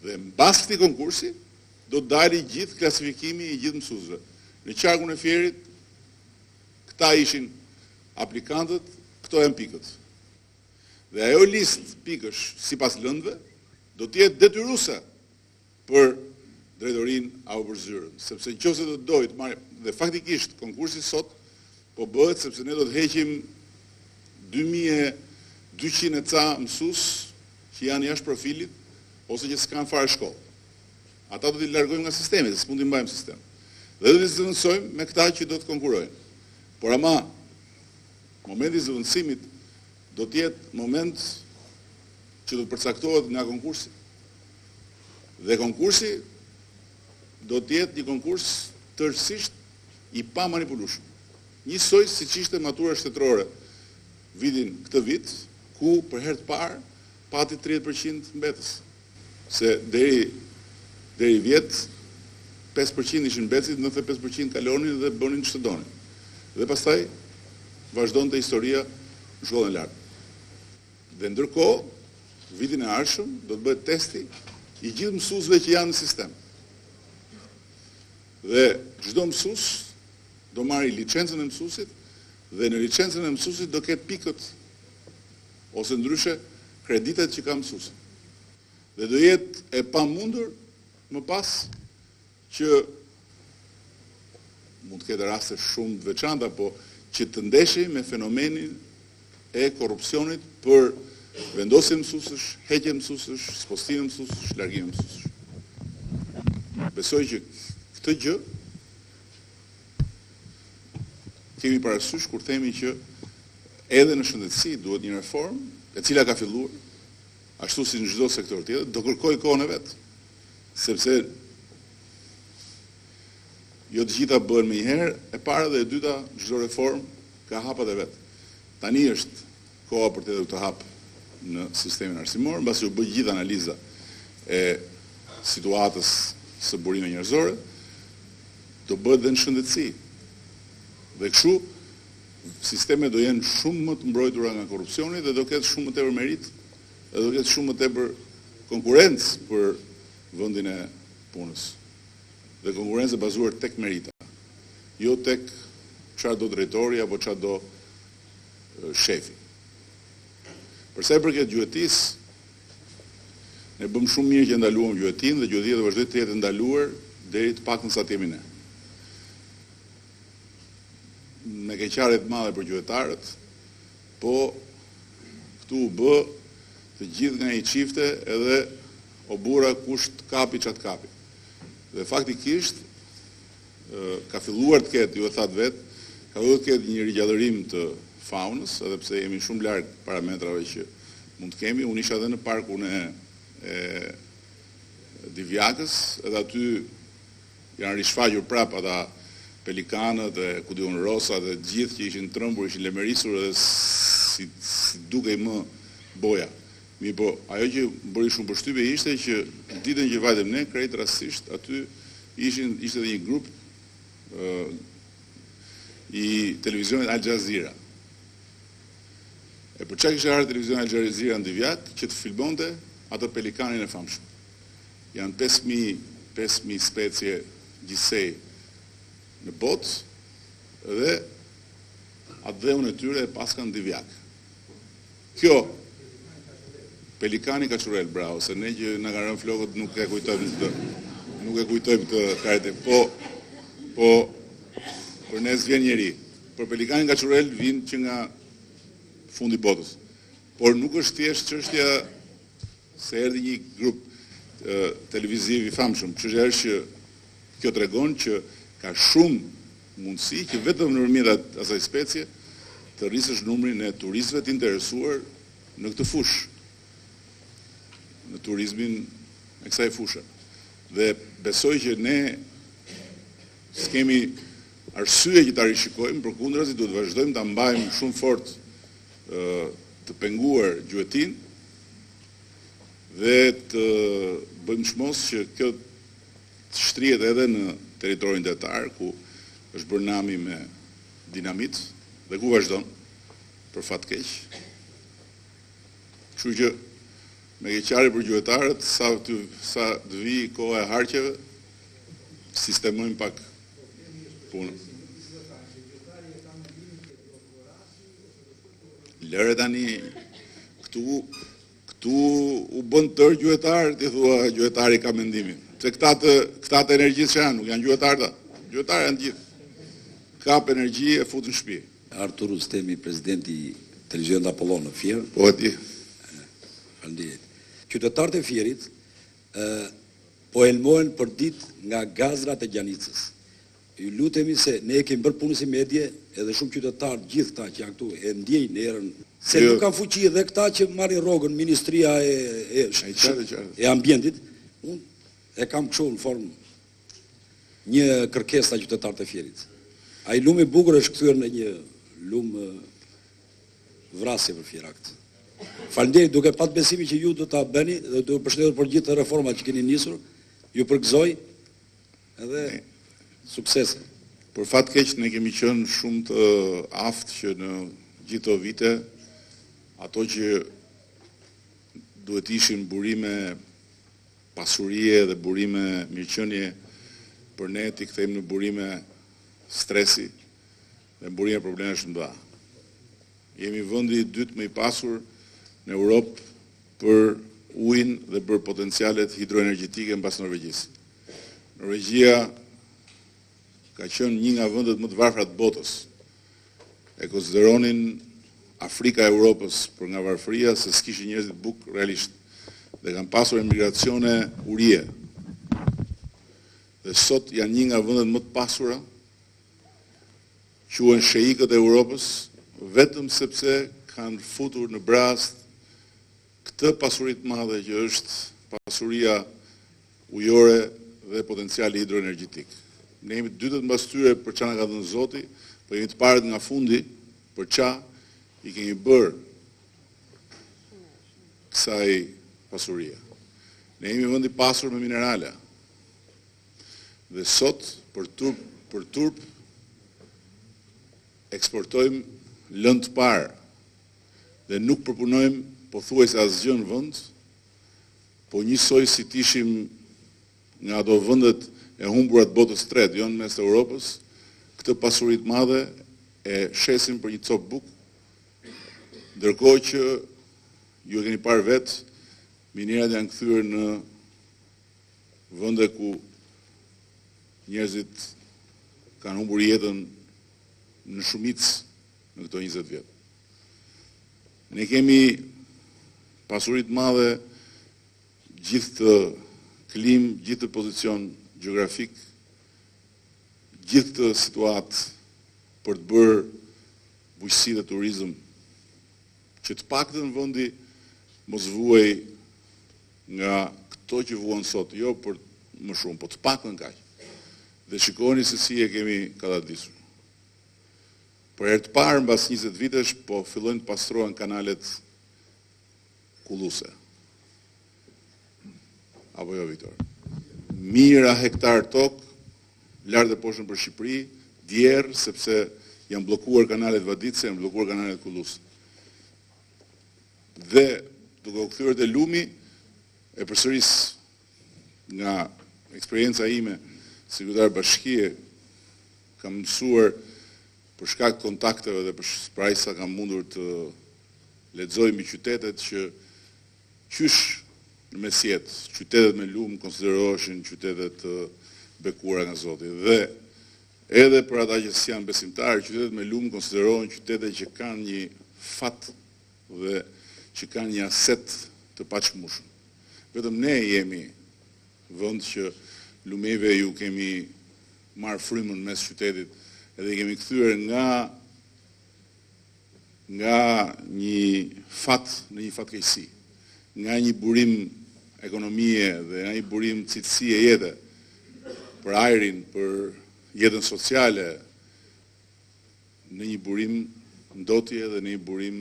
Dhe mbas këtij konkursi do të dalë gjithë klasifikimi i gjithë mësuesve. Në qarkun e Fierit, këta ishin aplikantët, këto janë pikët. Dhe ajo listë pikësh sipas lëndëve do të jetë detyruese për drejtorinë apo për zyrën, sepse nëse do të dojë të marrë, dhe faktikisht konkursi sot po bëhet sepse ne do të heqim 2200 e ca mësues që janë jashtë profilit ose që s'kan fare shkollë. Ata do t'i largojmë nga sistemi, se s'mund t'i mbajmë sistem. Dhe do t'i zëvendësojmë me këta që do të konkurojnë. Por ama, momenti i zëvendësimit do t'jetë moment që do të përcaktohet nga konkursi. Dhe konkursi do t'jetë një konkurs tërësisht i pa manipulueshëm. Njësoj si që ishte matura shtetërore këtë vit, ku për herë të parë pati 30% mbetës. Se deri vjet 5% ishin mbetësit, 95% kalonin dhe bënin ç'të donin. Dhe pastaj vazhdonte historia në shkollën e lartë. Dhe ndërkohë, vitin e ardhshëm do të bëhet testi i gjithë mësuesve që janë në sistem. Dhe çdo mësues do marrë licencën e mësuesit dhe në licencën e mësuesit do ketë pikët ose ndryshe kreditet që ka mësuesi. Dhe do jetë e pamundur më pas që mund të ketë raste shumë të veçanta, po që të ndeshi me fenomenin e korrupsionit për vendosje mësuesësh, heqje mësuesësh, spostime mësuesësh, largime mësuesësh. Besoj që këtë gjë kemi parasysh kur themi që edhe në shëndetësi duhet një reformë e cila ka filluar, ashtu si në çdo sektor tjetër, do kërkoj kohën e vet. Sepse jo të gjitha bëhen me një herë, e para dhe e dyta, çdo reformë ka hapat e vet. Tani është koha për të këtë hap në sistemin arsimor, mbasi u bë gjithë analiza e situatës së burimeve njerëzore, do bëhet dhe në shëndetësi. Dhe kështu sistemet do jenë shumë më të mbrojtura nga korrupsioni dhe do ketë shumë më tepër merit, dhe do ketë shumë më tepër konkurrencë për vendin e punës. Dhe konkurrencë e bazuar tek merita, jo tek çfarë do drejtori apo çfarë do shefi. Për sa i përket gjuetisë, ne bëm shumë mirë që ndaluam gjuetinë dhe gjuetia do vazhdoj të jetë ndaluar deri të paktën sa të jemi ne. Me keqarje të madhe për gjuetarët, po këtu u bë të gjithë nga një çifte edhe o burra kush të kapi çat kapi. Dhe faktikisht ka filluar të ketë, ju e thatë vetë, ka filluar të ketë një rigjallërim të faunës, edhe pse jemi shumë larg parametrave që mund të kemi. Unë isha edhe në parkun e Divjakës, edhe aty janë rishfaqur prap ata pelikanët e ku diun rosa dhe gjithë që ishin trembur, ishin lemerisur edhe si dukej më boja. Mirë po, ajo që bëri shumë përshtypje ishte që ditën që vajtem ne, krejt rastisht, aty ishte dhe një grup i televizionit Al Jazeera. E për çka kishte ardhur televizioni Al Jazeera në Divjak që të filmonte atë pelikanin e famshëm. Janë 5.000 specie gjithsej në botë dhe atë dheun e tyre e paskan Divjak. Kjo Pelikani Kaçurel, bravo, se ne që na kanë rënë flokët nuk e kujtojmë të karete. Po për ne s'vjen njeri. Për Pelikanin Kaçurel vinë që nga fundi botës. Por nuk është thjesht çështja se erdhi një grup televiziv i famshëm. Çështja është që kjo tregon që ka shumë mundësi që vetëm nëpërmjet asaj specie të rrisësh numrin e turistëve të interesuar në këtë fushë, në turizmin e kësaj fushë. Dhe besoj që ne s'kemi arsye që ta rishikojmë, përkundrazi duhet vazhdojmë ta mbajmë shumë fort të penguar gjuetin dhe të bëjmë çmos që kjo të shtrihet edhe në territorin detar ku është bërë nami me dinamit dhe ku vazhdon për fat keq. Kështu që me keqare për gjuetarët, sa të vi koha e harqeve, sistemojmë pak punën. Lëre tani, këtu u bën tërë gjuetarët, i thua gjuetari ka mendimin. Se këta të energjisë që janë, nuk janë gjuetarë ta. Gjuetarë janë gjithë. Kap energji e fut në shtëpi. Artur Rustemi, presidenti i Televizionit Apollon në Fier. Po e di. Faleminderit. Qytetarët e Fierit po elmohen për ditë nga gazrat e Gjanicës. Ju lutemi se ne kemi bërë punën si medje, edhe shumë qytetarë gjithë këta që janë këtu e ndjejnë erën se nuk kanë fuqi edhe këta që marrin rrogën Ministria e Ambientit. Unë e kam kështu në formë një kërkesë ta qytetarët e Fierit. Ai lumi i bukur është kthyer në një lum vrasje për Fierakt. Faleminderit, duke pat besimin që ju do ta bëni dhe do përshëndetur për gjithë reformat që keni nisur. Ju përgëzoj edhe suksese. Për fat keq ne kemi qenë shumë të aftë që në gjithë këto vite ato që duhet ishin burime pasurie dhe burime mirëqenie për ne t'i kthejmë në burime stresi dhe burime problemesh të mëdha. Jemi vendi i dytë më i pasur në Europë për ujin dhe për potencialet hidroenergjetike mbas Norvegjisë. Norvegjia ka qenë një nga vendet më të varfra të botës. E konsideronin Afrika e Europës për nga varfëria se s'kishin njerëzit bukë realisht dhe kanë pasur emigracione urie. Dhe sot janë një nga vendet më të pasura, quhen sheikët e Europës, vetëm sepse kanë futur në brast këtë pasuri të madhe që është pasuria ujore dhe potenciali hidroenergjetik. Ne jemi të dytët mbas tyre për çfarë na ka dhënë Zoti, po jemi të parët nga fundi për çfarë i kemi bërë kësaj pasurie. Ne jemi vend i pasur me minerale. Dhe sot për turp eksportojmë lëndë të parë dhe nuk përpunojmë pothuajse asgjë në vend, po njësoj si tishim nga ato vendet e humbura të botës tretë, jo në mes të Europës, këtë pasuri të madhe e shesim për një copë bukë, ndërkohë që ju e keni parë vetë, minerat janë kthyer në vende ku njerëzit kanë humbur jetën në shumicë në këto 20 vjet. Ne kemi pasuri të madhe gjithë të klim, gjithë të pozicion geografik, gjithë të situatë për të bërë bujqësi dhe turizëm, që të paktën në vendi mos vuaj nga këto që vuan sot, jo për më shumë, po të paktën kaq. Dhe shikoni se si e kemi katadisur. Për herë të parë mbas 20 vitesh, po fillojnë të pastrohen kanalet kulluse. Apo jo, Viktor? Mijëra hektar tokë, lart e poshtë për Shqipëri, djerë, sepse janë bllokuar kanalet Vadice, janë bllokuar kanalet kulluse. Dhe duke u kthyer te lumi, e përsëris nga eksperienca ime si kryetar bashkie, kam mësuar për shkak të kontakteve dhe për aq sa kam mundur të lexoj mbi qytetet që qysh në mesjet, qytetet me lumë konsideroheshin qytetet të bekuara nga Zoti. Dhe edhe për ata që janë besimtarë, qytetet me lumë konsiderohen qytetet që kanë një fat dhe që kanë një aset të paqmushëm. Vetëm ne jemi vend që lumeve ju kemi marrë frymën mes qytetit edhe kemi kthyer nga një fat në një fatkeqësi, nga një burim ekonomie dhe nga një burim cilësie jete për ajrin, për jetën sociale, në një burim ndotje dhe në një burim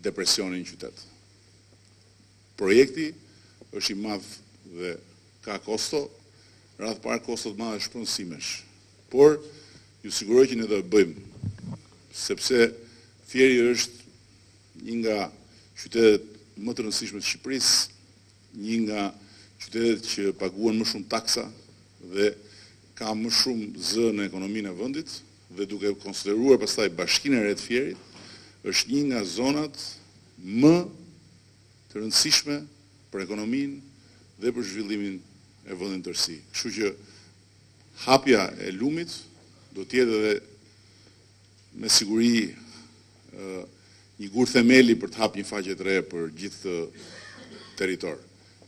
depresioni në qytet. Projekti është i madh dhe ka kosto, radhë parë kostot madhe shpronësimesh. Por, ju siguroj që ne do e bëjmë, sepse Fieri është një nga qytetet më të rëndësishme të Shqipërisë, një nga qytetet që paguan më shumë taksa dhe ka më shumë zë në ekonominë e vendit, dhe duke konsideruar pastaj Bashkinë e Re të Fierit, është një nga zonat më të rëndësishme për ekonominë dhe për zhvillimin e vendit tërësi. Kështu që hapja e lumit do të jetë edhe me siguri një gur themeli për të hapë një faqe të re për gjithë territor.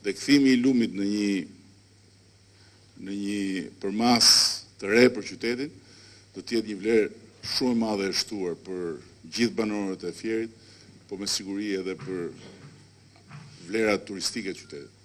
Dhe kthimi i lumit në një përmas të re për qytetin do të jetë një vlerë shumë e madhe e shtuar për gjithë banorët e Fierit, po me siguri edhe për vlerat turistike të qytetit.